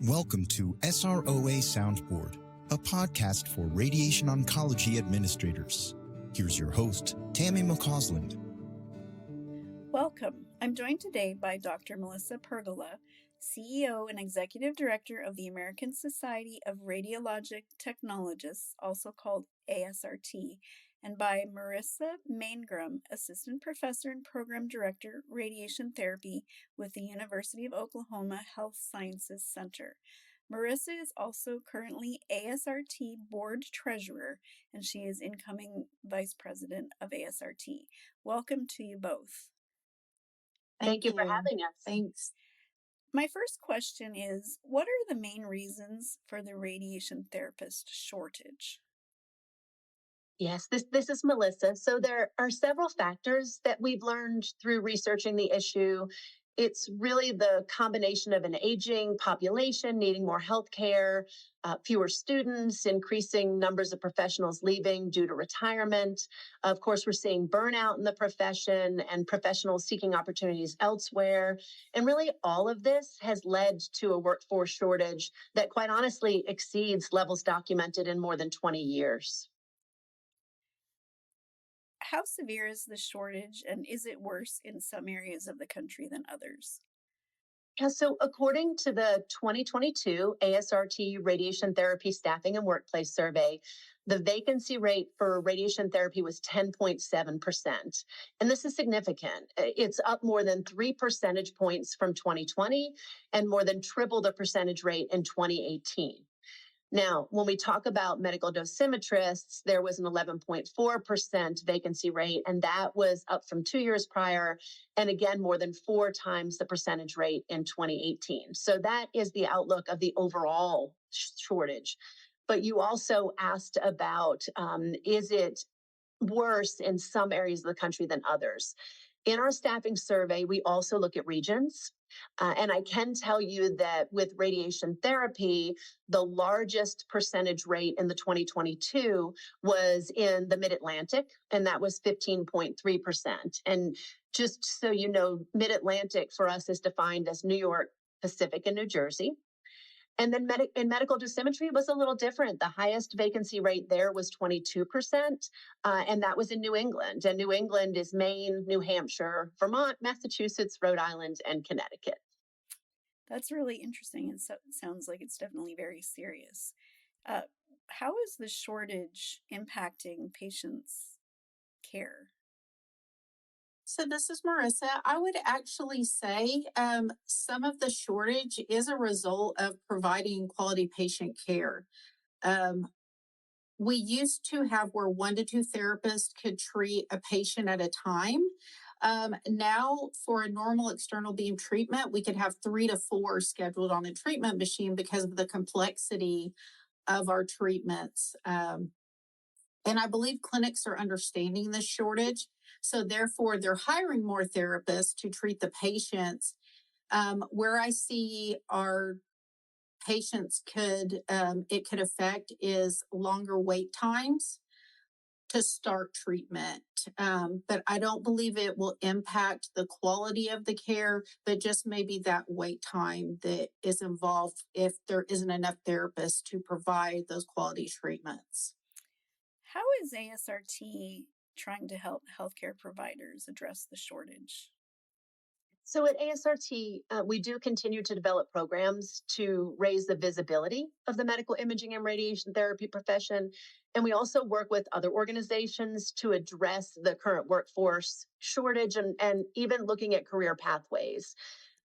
Welcome to SROA Soundboard, a podcast for radiation oncology administrators. Here's your host, Tammy McCausland. Welcome. I'm joined today by Dr. Melissa Pergola, CEO and Executive Director of the American Society of Radiologic Technologists, also called ASRT, and by Marissa Mangrum, Assistant Professor and Program Director, Radiation Therapy with the University of Oklahoma Health Sciences Center. Marissa is also currently ASRT Board Treasurer, and she is incoming Vice President of ASRT. Welcome to you both. Thank you for having us. Thanks. My first question is, what are the main reasons for the radiation therapist shortage? Yes, this is Melissa. So there are several factors that we've learned through researching the issue. It's really the combination of an aging population needing more health care, fewer students, increasing numbers of professionals leaving due to retirement. Of course, we're seeing burnout in the profession and professionals seeking opportunities elsewhere. And really, all of this has led to a workforce shortage that quite honestly exceeds levels documented in more than 20 years. How severe is the shortage, and is it worse in some areas of the country than others? Yeah, so according to the 2022 ASRT Radiation Therapy Staffing and Workplace Survey, the vacancy rate for radiation therapy was 10.7%. And this is significant. It's up more than 3 percentage points from 2020 and more than triple the percentage rate in 2018. Now, when we talk about medical dosimetrists, there was an 11.4% vacancy rate, and that was up from 2 years prior, and again, more than 4 times the percentage rate in 2018. So that is the outlook of the overall shortage. But you also asked about, is it worse in some areas of the country than others? In our staffing survey, we also look at regions. And I can tell you that with radiation therapy, the largest percentage rate in the 2022 was in the Mid-Atlantic, and that was 15.3%. And just so you know, Mid-Atlantic for us is defined as New York, Pacific, and New Jersey. And then in medical dosimetry was a little different. The highest vacancy rate there was 22%, and that was in New England. And New England is Maine, New Hampshire, Vermont, Massachusetts, Rhode Island, and Connecticut. That's really interesting, and so it sounds like it's definitely very serious. How is the shortage impacting patients' care? So this is Marissa. I would actually say some of the shortage is a result of providing quality patient care. We used to have where 1 to 2 therapists could treat a patient at a time. Now, for a normal external beam treatment, we could have 3 to 4 scheduled on a treatment machine because of the complexity of our treatments. And I believe clinics are understanding this shortage. So therefore, they're hiring more therapists to treat the patients. Where I see our patients could affect is longer wait times to start treatment. But I don't believe it will impact the quality of the care, but just maybe that wait time that is involved if there isn't enough therapists to provide those quality treatments. How is ASRT trying to help healthcare providers address the shortage? So at ASRT, we do continue to develop programs to raise the visibility of the medical imaging and radiation therapy profession. And we also work with other organizations to address the current workforce shortage and even looking at career pathways.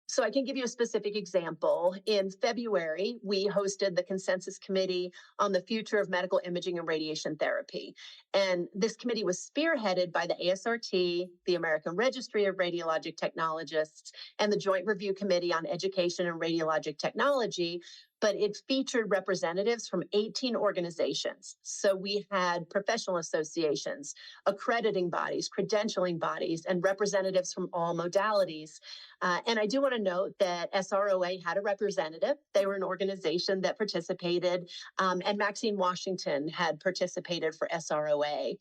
So I can give you a specific example. In February, we hosted the Consensus Committee on the Future of Medical Imaging and Radiation Therapy. And this committee was spearheaded by the ASRT, the American Registry of Radiologic Technologists, and the Joint Review Committee on Education and Radiologic Technology, but it featured representatives from 18 organizations. So we had professional associations, accrediting bodies, credentialing bodies, and representatives from all modalities. And I do want to note that SROA had a representative. They were an organization that participated, and Maxine Washington had participated for SROA.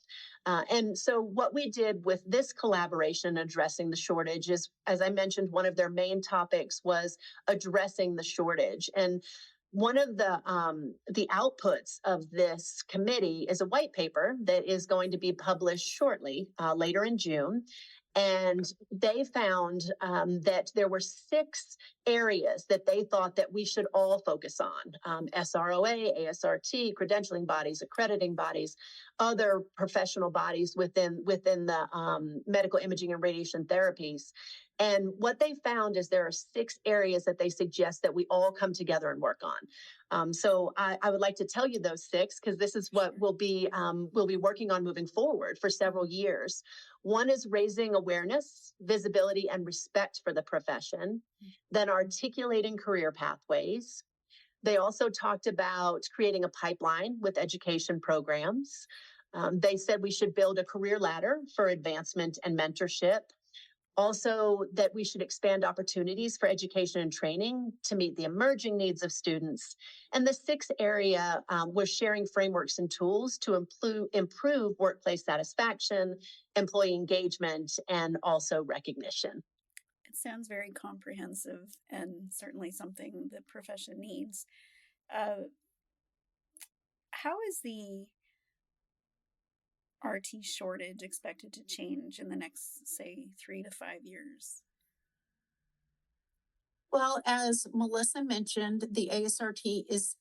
And so what we did with this collaboration addressing the shortage is, as I mentioned, one of their main topics was addressing the shortage. And one of the outputs of this committee is a white paper that is going to be published shortly, later in June. And they found that there were 6 areas that they thought that we should all focus on: SROA, ASRT, credentialing bodies, accrediting bodies, other professional bodies within the medical imaging and radiation therapies. And what they found is there are 6 areas that they suggest that we all come together and work on. So I would like to tell you those 6, because this is what we'll be working on moving forward for several years. One is raising awareness, visibility, and respect for the profession, then articulating career pathways. They also talked about creating a pipeline with education programs. They said we should build a career ladder for advancement and mentorship. Also, that we should expand opportunities for education and training to meet the emerging needs of students. And the 6th area was sharing frameworks and tools to improve workplace satisfaction, employee engagement, and also recognition. It sounds very comprehensive and certainly something the profession needs. How is the RT shortage expected to change in the next, say, 3 to 5 years? Well, as Melissa mentioned, the ASRT is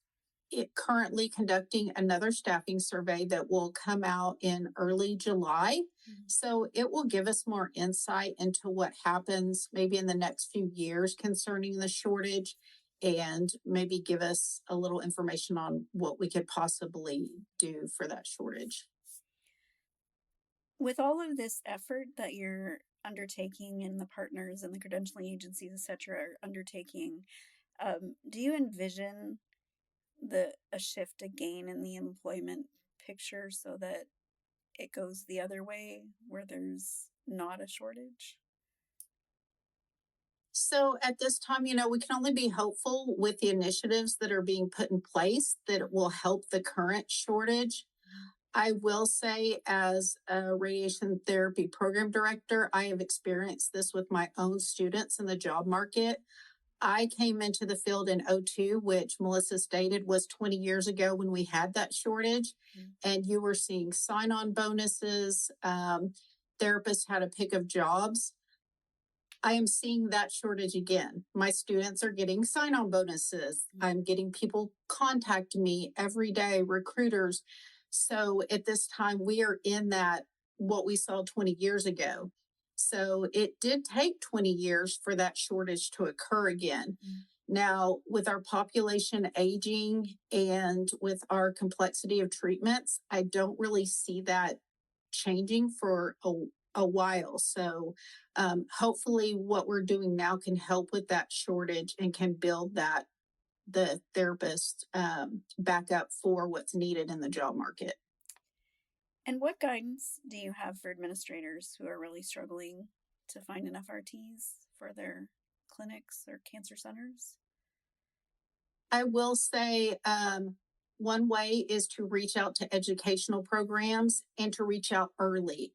currently conducting another staffing survey that will come out in early July. So it will give us more insight into what happens maybe in the next few years concerning the shortage, and maybe give us a little information on what we could possibly do for that shortage. With all of this effort that you're undertaking and the partners and the credentialing agencies, et cetera, are undertaking, do you envision a shift again in the employment picture so that it goes the other way where there's not a shortage? So at this time, we can only be hopeful with the initiatives that are being put in place that it will help the current shortage. I will say, as a radiation therapy program director, I have experienced this with my own students in the job market. I came into the field in 2002, which Melissa stated was 20 years ago when we had that shortage. And you were seeing sign-on bonuses. Therapists had a pick of jobs. I am seeing that shortage again. My students are getting sign-on bonuses. I'm getting people contact me every day, recruiters. So at this time, we are in that, what we saw 20 years ago. So it did take 20 years for that shortage to occur again. Now, with our population aging and with our complexity of treatments, I don't really see that changing for a while. So hopefully what we're doing now can help with that shortage and can build the therapist back up for what's needed in the job market. And what guidance do you have for administrators who are really struggling to find enough RTs for their clinics or cancer centers? I will say one way is to reach out to educational programs and to reach out early.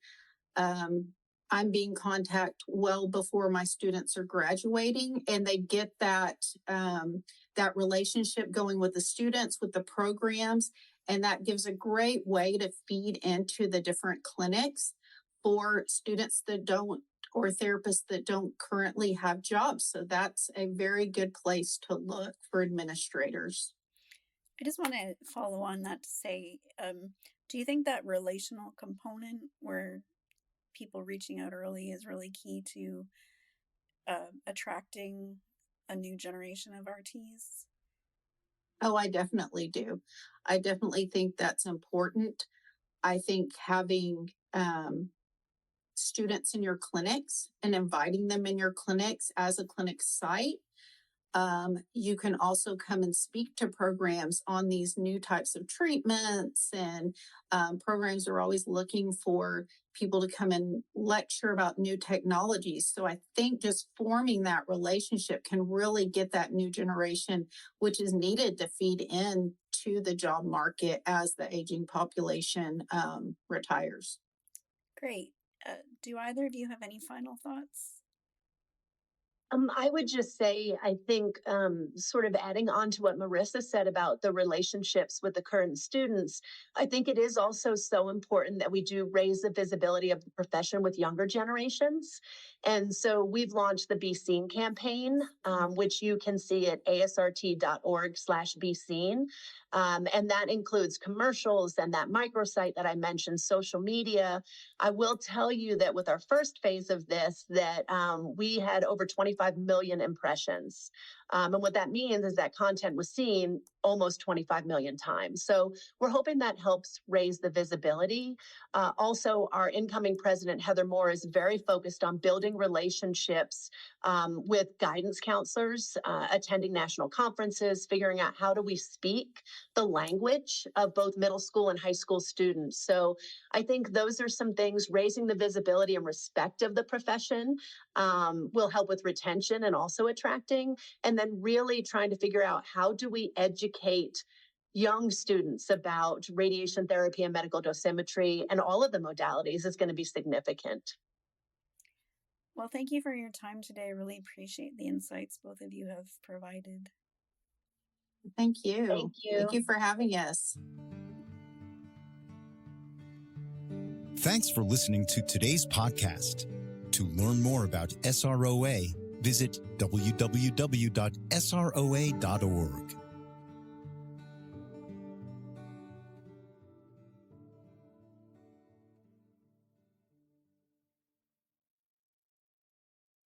I'm being contacted well before my students are graduating, and they get that relationship going with the students, with the programs, and that gives a great way to feed into the different clinics for students that don't, or therapists that don't currently have jobs. So that's a very good place to look for administrators. I just want to follow on that to say, do you think that relational component where people reaching out early is really key to attracting a new generation of RTs? Oh, I definitely do. I definitely think that's important. I think having students in your clinics and inviting them in your clinics as a clinic site. You can also come and speak to programs on these new types of treatments, and programs are always looking for people to come and lecture about new technologies. So I think just forming that relationship can really get that new generation, which is needed to feed in to the job market as the aging population retires. Great. Do either of you have any final thoughts? I would just say, I think, sort of adding on to what Marissa said about the relationships with the current students, I think it is also so important that we do raise the visibility of the profession with younger generations. And so we've launched the Be Seen campaign, which you can see at asrt.org/be seen. And that includes commercials and that microsite that I mentioned, social media. I will tell you that with our first phase of this, that we had over 25 million impressions. And what that means is that content was seen almost 25 million times. So we're hoping that helps raise the visibility. Also, our incoming president, Heather Moore, is very focused on building relationships with guidance counselors, attending national conferences, figuring out how do we speak the language of both middle school and high school students. So I think those are some things. Raising the visibility and respect of the profession will help with retention and also attracting. And then really trying to figure out how do we educate young students about radiation therapy and medical dosimetry and all of the modalities is going to be significant. Well, thank you for your time today. I really appreciate the insights both of you have provided. Thank you. Thank you. Thank you for having us. Thanks for listening to today's podcast. To learn more about SROA, visit www.sroa.org.